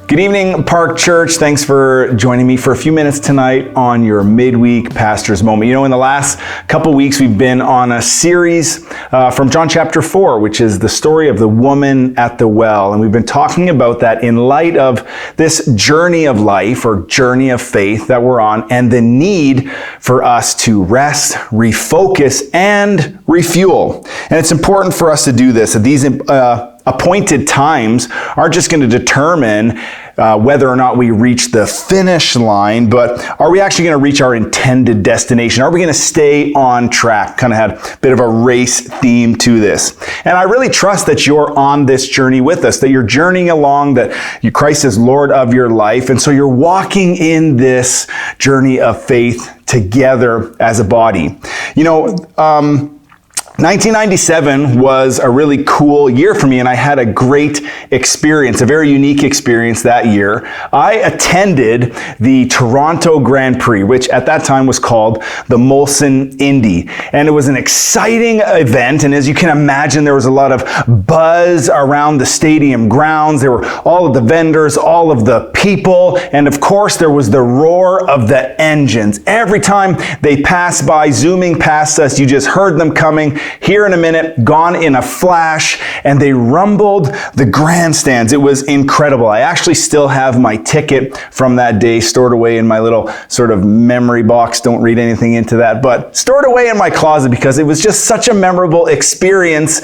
Good evening, Park Church. Thanks for joining me for a few minutes tonight on your midweek pastor's moment. You know, in the last couple weeks, we've been on a series from John chapter 4, which is the story of the woman at the well. And we've been talking about that in light of this journey of life or journey of faith that we're on and the need for us to rest, refocus, and refuel. And it's important for us to do this. These appointed times aren't just going to determine whether or not we reach the finish line, but are we actually going to reach our intended destination? Are we going to stay on track? Kind of had a bit of a race theme to this. And I really trust that you're on this journey with us, that you're journeying along, that Christ is Lord of your life. And so you're walking in this journey of faith together as a body. You know, 1997 was a really cool year for me, and I had a great experience, a very unique experience that year. I attended the Toronto Grand Prix, which at that time was called the Molson Indy. And it was an exciting event, and as you can imagine, there was a lot of buzz around the stadium grounds. There were all of the vendors, all of the people, and of course, there was the roar of the engines. Every time they passed by, zooming past us, you just heard them coming. Here in a minute, gone in a flash, and they rumbled the grandstands. It was incredible. I actually still have my ticket from that day stored away in my little sort of memory box. Don't read anything into that, but stored away in my closet because it was just such a memorable experience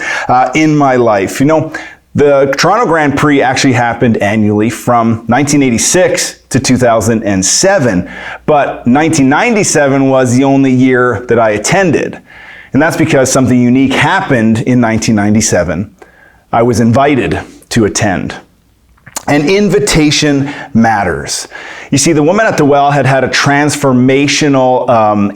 in my life. You know, the Toronto Grand Prix actually happened annually from 1986 to 2007, but 1997 was the only year that I attended. And that's because something unique happened in 1997. I was invited to attend. An invitation matters. You see, the woman at the well had had a transformational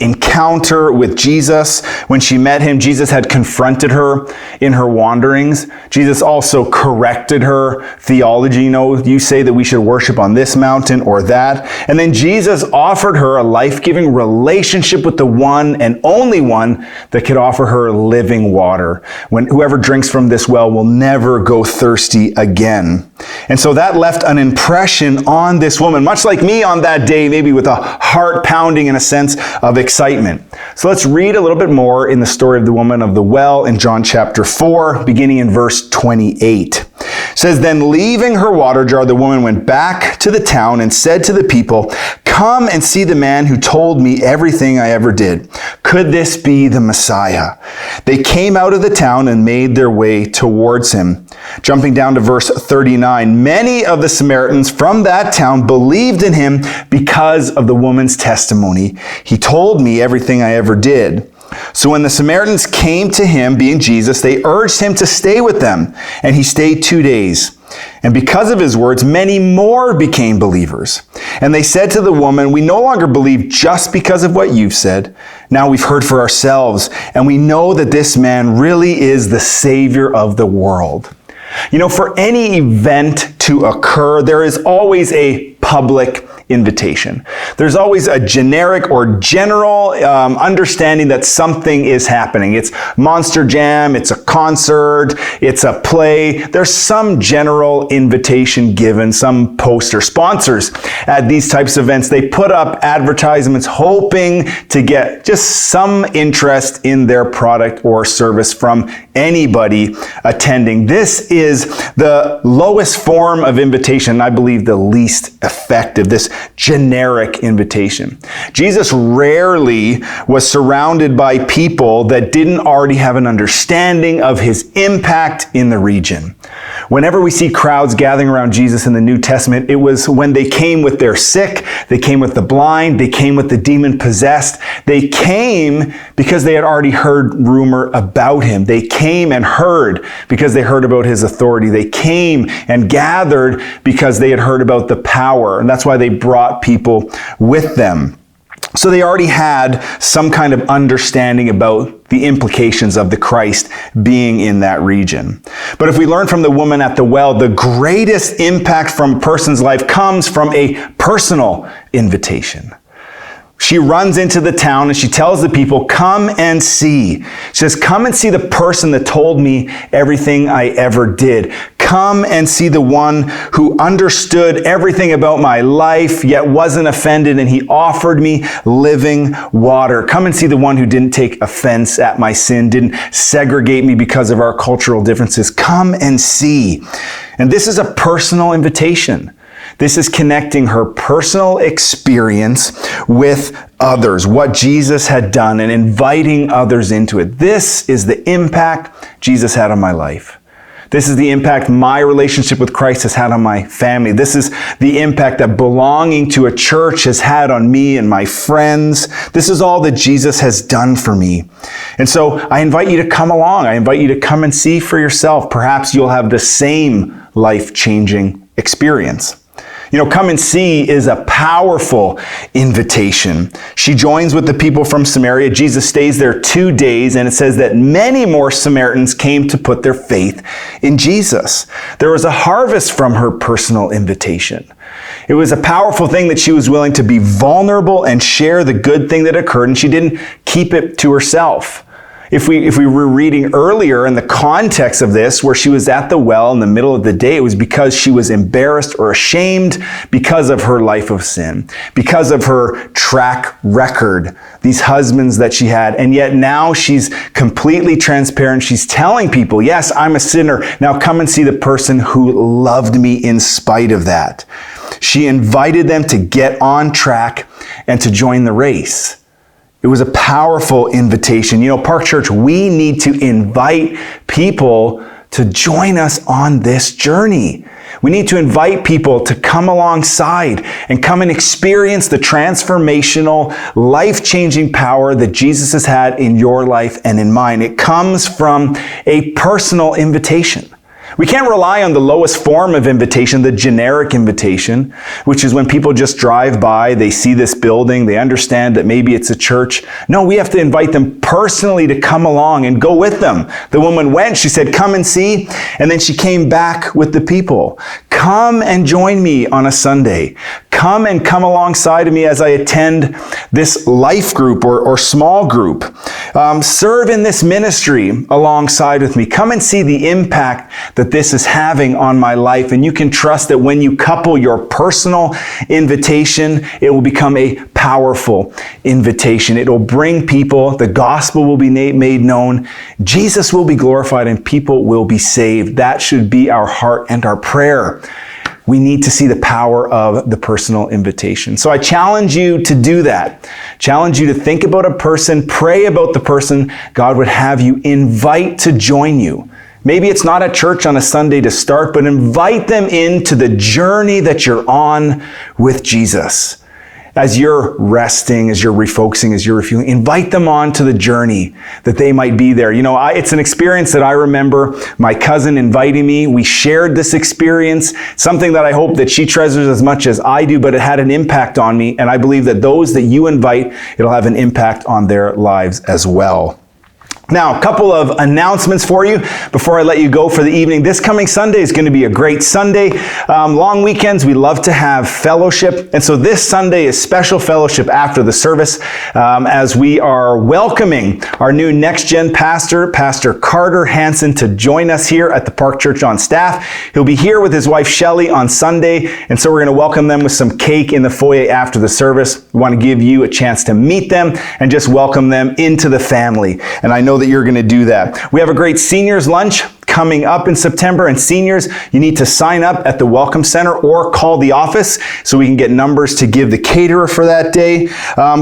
encounter with Jesus. When she met him, Jesus had confronted her in her wanderings. Jesus also corrected her theology. You know, you say that we should worship on this mountain or that. And then Jesus offered her a life-giving relationship with the one and only one that could offer her living water. When whoever drinks from this well will never go thirsty again. And so that left an impression on this woman, much like me on that day, maybe with a heart pounding and a sense of excitement. So let's read a little bit more in the story of the woman of the well in John chapter 4, beginning in verse 28. It says, "Then leaving her water jar, the woman went back to the town and said to the people, 'Come and see the man who told me everything I ever did. Could this be the Messiah?' They came out of the town and made their way towards him." Jumping down to verse 39, "Many of the Samaritans from that town believed in him because of the woman's testimony. 'He told me everything I ever did.' So when the Samaritans came to him, being Jesus, they urged him to stay with them, and he stayed 2 days. And because of his words, many more became believers. And they said to the woman, 'We no longer believe just because of what you've said. Now we've heard for ourselves, and we know that this man really is the Savior of the world.'" You know, for any event to occur, there is always a public invitation. There's always a generic or general understanding that something is happening. It's Monster Jam, it's a concert, it's a play. There's some general invitation given, some poster. Sponsors at these types of events, they put up advertisements hoping to get just some interest in their product or service from anybody attending. This is the lowest form of invitation, I believe the least effective, this generic invitation. Jesus rarely was surrounded by people that didn't already have an understanding of his impact in the region. Whenever we see crowds gathering around Jesus in the New Testament, it was when they came with their sick, they came with the blind, they came with the demon-possessed. They came because they had already heard rumor about him. They came and heard because they heard about his authority. They came and gathered because they had heard about the power, and that's why they brought people with them. So they already had some kind of understanding about the implications of the Christ being in that region. But if we learn from the woman at the well, the greatest impact from a person's life comes from a personal invitation. She runs into the town and she tells the people, come and see. She says, come and see the person that told me everything I ever did. come and see the one who understood everything about my life, yet wasn't offended, and he offered me living water. Come and see the one who didn't take offense at my sin, didn't segregate me because of our cultural differences. Come and see. And this is a personal invitation. This is connecting her personal experience with others, what Jesus had done, and inviting others into it. This is the impact Jesus had on my life. This is the impact my relationship with Christ has had on my family. This is the impact that belonging to a church has had on me and my friends. This is all that Jesus has done for me. And so I invite you to come along. I invite you to come and see for yourself. Perhaps you'll have the same life-changing experience. Come and see is a powerful invitation. She joins with the people from Samaria. Jesus stays there 2 days, and it says that many more Samaritans came to put their faith in Jesus. There was a harvest from her personal invitation. It was a powerful thing that she was willing to be vulnerable and share the good thing that occurred, and she didn't keep it to herself. If we were reading earlier in the context of this, where she was at the well in the middle of the day, it was because she was embarrassed or ashamed because of her life of sin, because of her track record, these husbands that she had. And yet now she's completely transparent. She's telling people, yes, I'm a sinner. Now come and see the person who loved me in spite of that. She invited them to get on track and to join the race. It was a powerful invitation. Park Church, we need to invite people to join us on this journey. We need to invite people to come alongside and come and experience the transformational, life-changing power that Jesus has had in your life and in mine. It comes from a personal invitation. We can't rely on the lowest form of invitation, the generic invitation, which is when people just drive by, they see this building, they understand that maybe it's a church. No, we have to invite them personally to come along and go with them. The woman went, she said, come and see, and then she came back with the people. Come and join me on a Sunday. Come alongside of me as I attend this life group or small group. Serve in this ministry alongside with me. Come and see the impact that this is having on my life. And you can trust that when you couple your personal invitation, it will become a powerful invitation. It will bring people, the gospel will be made known, Jesus will be glorified, and people will be saved. That should be our heart and our prayer. We need to see the power of the personal invitation. So I challenge you to do that. Challenge you to think about a person, pray about the person God would have you invite to join you. Maybe it's not at church on a Sunday to start, but invite them into the journey that you're on with Jesus. As you're resting, as you're refocusing, as you're refueling, invite them on to the journey that they might be there. It's an experience that I remember my cousin inviting me. We shared this experience, something that I hope that she treasures as much as I do, but it had an impact on me. And I believe that those that you invite, it'll have an impact on their lives as well. Now, a couple of announcements for you before I let you go for the evening. This coming Sunday is going to be a great Sunday. Long weekends, we love to have fellowship. And so this Sunday is special fellowship after the service as we are welcoming our new next-gen pastor, Pastor Carter Hansen, to join us here at the Park Church on staff. He'll be here with his wife, Shelley, on Sunday. And so we're going to welcome them with some cake in the foyer after the service. We want to give you a chance to meet them and just welcome them into the family. And I know that you're going to do that. We have a great seniors lunch coming up in September, and seniors, you need to sign up at the Welcome Center or call the office so we can get numbers to give the caterer for that day.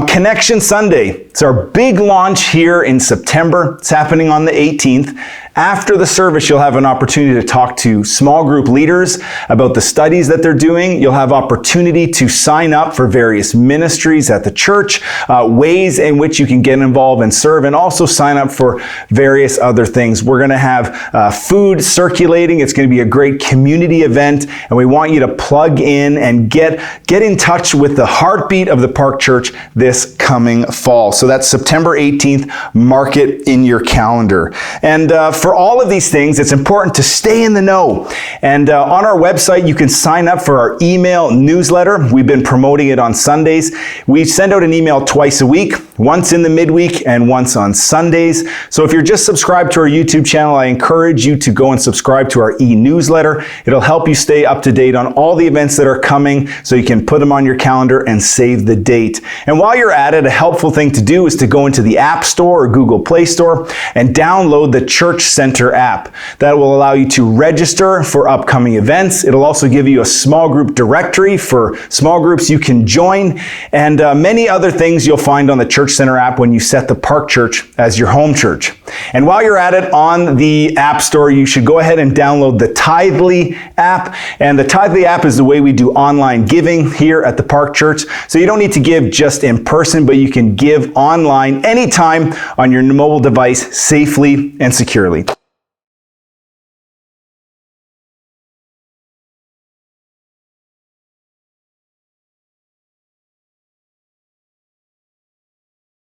Connection Sunday, it's our big launch here in September. It's happening on the 18th. After the service, you'll have an opportunity to talk to small group leaders about the studies that they're doing. You'll have opportunity to sign up for various ministries at the church, ways in which you can get involved and serve, and also sign up for various other things. We're going to have food circulating. It's going to be a great community event, and we want you to plug in and get in touch with the heartbeat of the Park Church this coming fall. So that's September 18th. Mark it in your calendar. And for for all of these things, it's important to stay in the know. And on our website, you can sign up for our email newsletter. We've been promoting it on Sundays. We send out an email twice a week, once in the midweek and once on Sundays. So if you're just subscribed to our YouTube channel, I encourage you to go and subscribe to our e-newsletter. It'll help you stay up to date on all the events that are coming, so you can put them on your calendar and save the date. And while you're at it, a helpful thing to do is to go into the App Store or Google Play Store and download the Church Center app. That will allow you to register for upcoming events. It'll also give you a small group directory for small groups you can join, and many other things you'll find on the Church Center app when you set the Park Church as your home church. And while you're at it, on the App Store, you should go ahead and download the Tithely app. And the Tithely app is the way we do online giving here at the Park Church. So you don't need to give just in person, but you can give online anytime on your mobile device safely and securely.